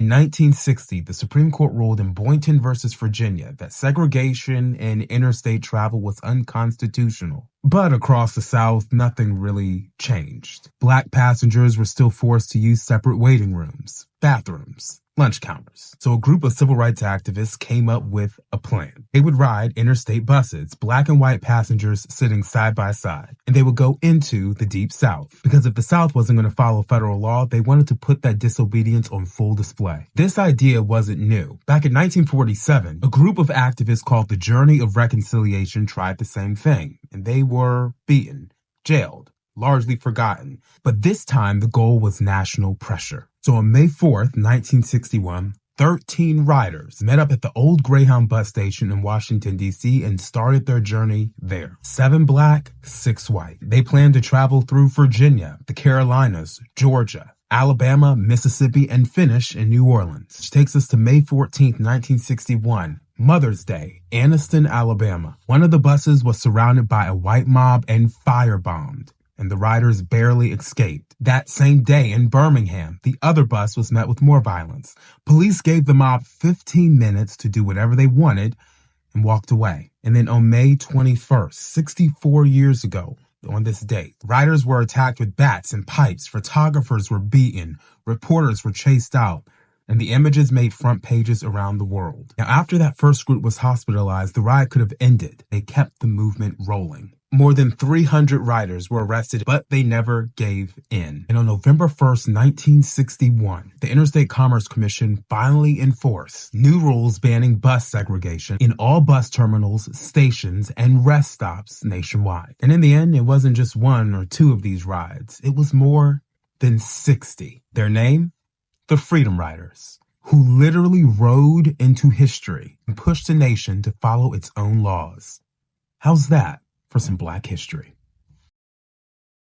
In 1960, the Supreme Court ruled in Boynton versus Virginia that segregation in interstate travel was unconstitutional. But across the South, nothing really changed. Black passengers were still forced to use separate waiting rooms, bathrooms, lunch counters. So a group of civil rights activists came up with a plan. They would ride interstate buses, black and white passengers sitting side by side, and they would go into the Deep South. Because if the South wasn't going to follow federal law, they wanted to put that disobedience on full display. This idea wasn't new. Back in 1947, a group of activists called the Journey of Reconciliation tried the same thing, and they were beaten, jailed, largely forgotten. But this time, the goal was national pressure. So on May 4th, 1961, 13 riders met up at the old Greyhound bus station in Washington, D.C. and started their journey there. 7 black, 6 white. They planned to travel through Virginia, the Carolinas, Georgia, Alabama, Mississippi, and finish in New Orleans, which takes us to May 14th, 1961. Mother's Day, Anniston, Alabama. One of the buses was surrounded by a white mob and firebombed, and the riders barely escaped. That same day in Birmingham, the other bus was met with more violence. Police gave the mob 15 minutes to do whatever they wanted and walked away. And then on May 21st, 64 years ago, on this date, riders were attacked with bats and pipes, photographers were beaten, reporters were chased out, and the images made front pages around the world. Now, after that first group was hospitalized, the riot could have ended. They kept the movement rolling. More than 300 riders were arrested, but they never gave in. And on November 1st, 1961, the Interstate Commerce Commission finally enforced new rules banning bus segregation in all bus terminals, stations, and rest stops nationwide. And in the end, it wasn't just 1 or 2 of these rides. It was more than 60. Their name? The Freedom Riders, who literally rode into history and pushed the nation to follow its own laws. How's that for some Black history?